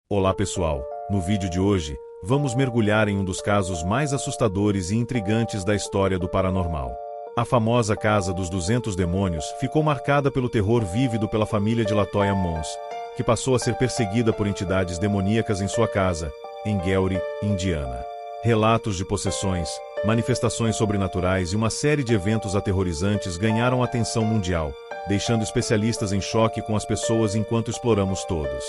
Olá pessoal, no vídeo de hoje, vamos mergulhar em um dos casos mais assustadores e intrigantes da história do paranormal. A famosa Casa dos 200 Demônios ficou marcada pelo terror vívido pela família de LaToya Mons, que passou a ser perseguida por entidades demoníacas em sua casa, em Gary, Indiana. Relatos de possessões, manifestações sobrenaturais e uma série de eventos aterrorizantes ganharam atenção mundial, deixando especialistas em choque com as pessoas enquanto exploramos todos.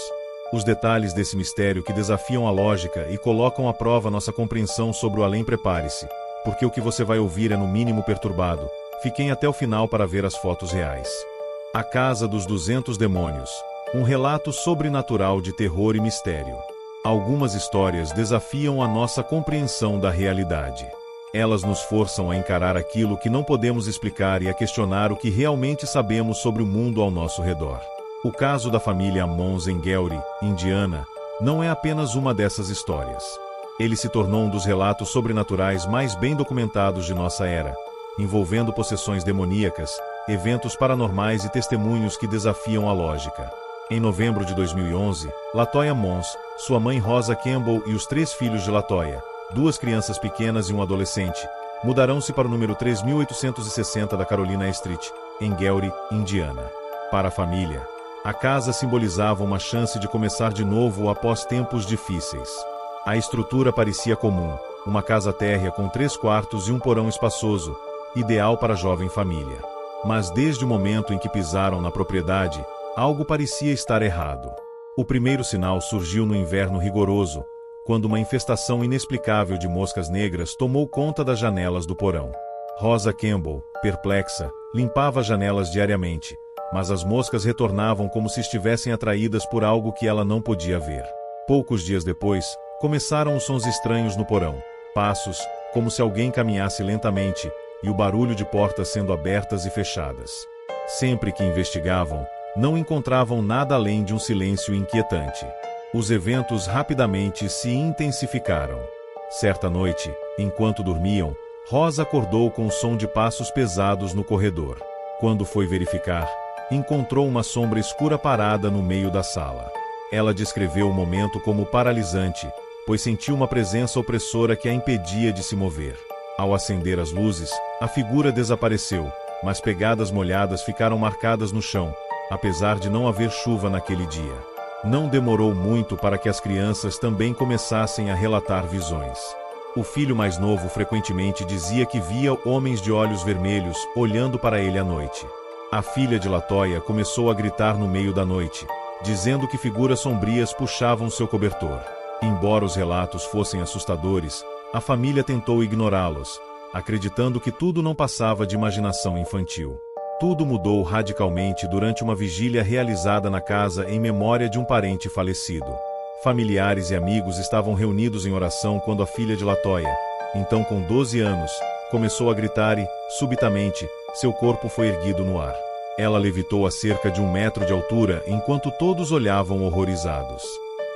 Os detalhes desse mistério que desafiam a lógica e colocam à prova nossa compreensão sobre o além. Prepare-se, porque o que você vai ouvir é no mínimo perturbado. Fiquem até o final para ver as fotos reais. A Casa dos 200 Demônios, um relato sobrenatural de terror e mistério. Algumas histórias desafiam a nossa compreensão da realidade. Elas nos forçam a encarar aquilo que não podemos explicar e a questionar o que realmente sabemos sobre o mundo ao nosso redor. O caso da família Mons em Gary, Indiana, não é apenas uma dessas histórias. Ele se tornou um dos relatos sobrenaturais mais bem documentados de nossa era, envolvendo possessões demoníacas, eventos paranormais e testemunhos que desafiam a lógica. Em novembro de 2011, LaToya Mons, sua mãe Rosa Campbell e os 3 filhos de LaToya, 2 crianças pequenas e um adolescente, mudaram-se para o número 3860 da Carolina Street, em Gary, Indiana. Para a família, a casa simbolizava uma chance de começar de novo após tempos difíceis. A estrutura parecia comum, uma casa térrea com 3 quartos e um porão espaçoso, ideal para a jovem família. Mas desde o momento em que pisaram na propriedade, algo parecia estar errado. O primeiro sinal surgiu no inverno rigoroso, quando uma infestação inexplicável de moscas negras tomou conta das janelas do porão. Rosa Campbell, perplexa, limpava as janelas diariamente, mas as moscas retornavam como se estivessem atraídas por algo que ela não podia ver. Poucos dias depois, começaram os sons estranhos no porão, passos, como se alguém caminhasse lentamente, e o barulho de portas sendo abertas e fechadas. Sempre que investigavam, não encontravam nada além de um silêncio inquietante. Os eventos rapidamente se intensificaram. Certa noite, enquanto dormiam, Rosa acordou com o som de passos pesados no corredor. Quando foi verificar, encontrou uma sombra escura parada no meio da sala. Ela descreveu o momento como paralisante, pois sentiu uma presença opressora que a impedia de se mover. Ao acender as luzes, a figura desapareceu, mas pegadas molhadas ficaram marcadas no chão, apesar de não haver chuva naquele dia. Não demorou muito para que as crianças também começassem a relatar visões. O filho mais novo frequentemente dizia que via homens de olhos vermelhos olhando para ele à noite. A filha de LaToya começou a gritar no meio da noite, dizendo que figuras sombrias puxavam seu cobertor. Embora os relatos fossem assustadores, a família tentou ignorá-los, acreditando que tudo não passava de imaginação infantil. Tudo mudou radicalmente durante uma vigília realizada na casa em memória de um parente falecido. Familiares e amigos estavam reunidos em oração quando a filha de LaToya, então com 12 anos, começou a gritar e, subitamente, seu corpo foi erguido no ar. Ela levitou a cerca de 1 metro de altura enquanto todos olhavam horrorizados.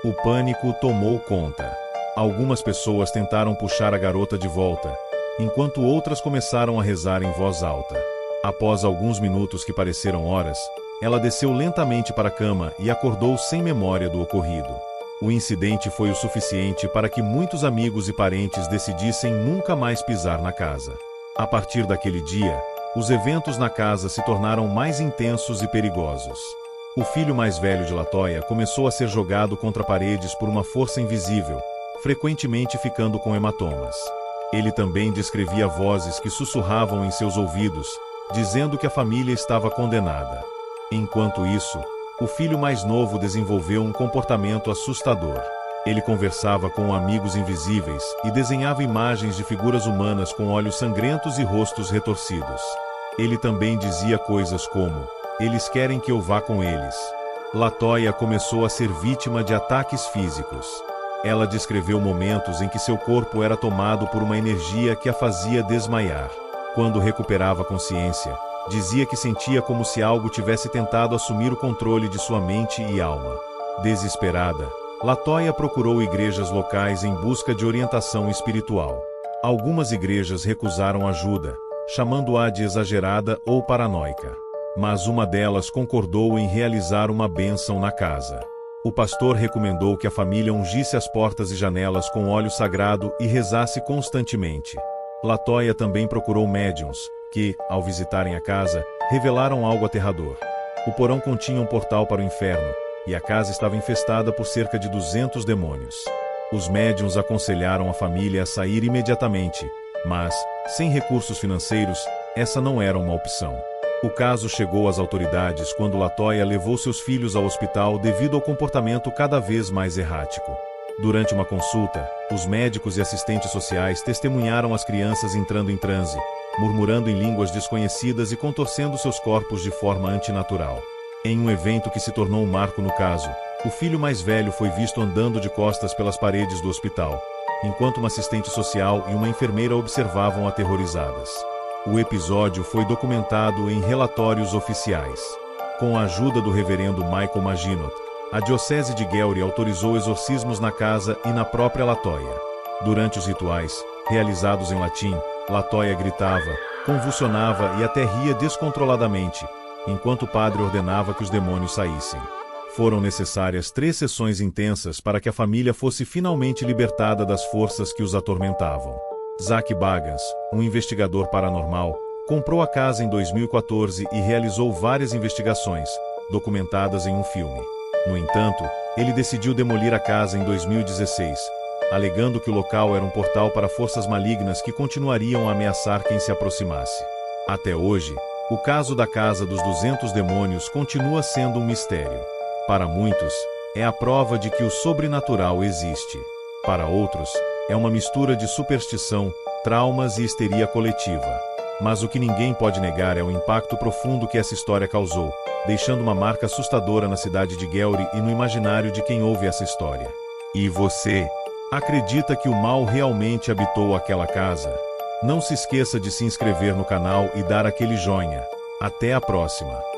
O pânico tomou conta. Algumas pessoas tentaram puxar a garota de volta, enquanto outras começaram a rezar em voz alta. Após alguns minutos que pareceram horas, ela desceu lentamente para a cama e acordou sem memória do ocorrido. O incidente foi o suficiente para que muitos amigos e parentes decidissem nunca mais pisar na casa. A partir daquele dia, os eventos na casa se tornaram mais intensos e perigosos. O filho mais velho de LaToya começou a ser jogado contra paredes por uma força invisível, frequentemente ficando com hematomas. Ele também descrevia vozes que sussurravam em seus ouvidos, dizendo que a família estava condenada. Enquanto isso, o filho mais novo desenvolveu um comportamento assustador. Ele conversava com amigos invisíveis e desenhava imagens de figuras humanas com olhos sangrentos e rostos retorcidos. Ele também dizia coisas como: "Eles querem que eu vá com eles." LaToya começou a ser vítima de ataques físicos. Ela descreveu momentos em que seu corpo era tomado por uma energia que a fazia desmaiar. Quando recuperava consciência, dizia que sentia como se algo tivesse tentado assumir o controle de sua mente e alma. Desesperada, LaToya procurou igrejas locais em busca de orientação espiritual. Algumas igrejas recusaram ajuda, chamando-a de exagerada ou paranoica. Mas uma delas concordou em realizar uma bênção na casa. O pastor recomendou que a família ungisse as portas e janelas com óleo sagrado e rezasse constantemente. Latoya também procurou médiuns, que, ao visitarem a casa, revelaram algo aterrador. O porão continha um portal para o inferno, e a casa estava infestada por cerca de 200 demônios. Os médiuns aconselharam a família a sair imediatamente, mas, sem recursos financeiros, essa não era uma opção. O caso chegou às autoridades quando Latoya levou seus filhos ao hospital devido ao comportamento cada vez mais errático. Durante uma consulta, os médicos e assistentes sociais testemunharam as crianças entrando em transe, murmurando em línguas desconhecidas e contorcendo seus corpos de forma antinatural. Em um evento que se tornou um marco no caso, o filho mais velho foi visto andando de costas pelas paredes do hospital, enquanto uma assistente social e uma enfermeira observavam aterrorizadas. O episódio foi documentado em relatórios oficiais. Com a ajuda do reverendo Michael Maginot, a diocese de Gowrie autorizou exorcismos na casa e na própria Latoya. Durante os rituais, realizados em latim, Latoya gritava, convulsionava e até ria descontroladamente, enquanto o padre ordenava que os demônios saíssem. Foram necessárias 3 sessões intensas para que a família fosse finalmente libertada das forças que os atormentavam. Zach Bagans, um investigador paranormal, comprou a casa em 2014 e realizou várias investigações, documentadas em um filme. No entanto, ele decidiu demolir a casa em 2016, alegando que o local era um portal para forças malignas que continuariam a ameaçar quem se aproximasse. Até hoje, o caso da Casa dos 200 Demônios continua sendo um mistério. Para muitos, é a prova de que o sobrenatural existe. Para outros, é uma mistura de superstição, traumas e histeria coletiva. Mas o que ninguém pode negar é o impacto profundo que essa história causou, deixando uma marca assustadora na cidade de Gowrie e no imaginário de quem ouve essa história. E você, acredita que o mal realmente habitou aquela casa? Não se esqueça de se inscrever no canal e dar aquele joinha. Até a próxima!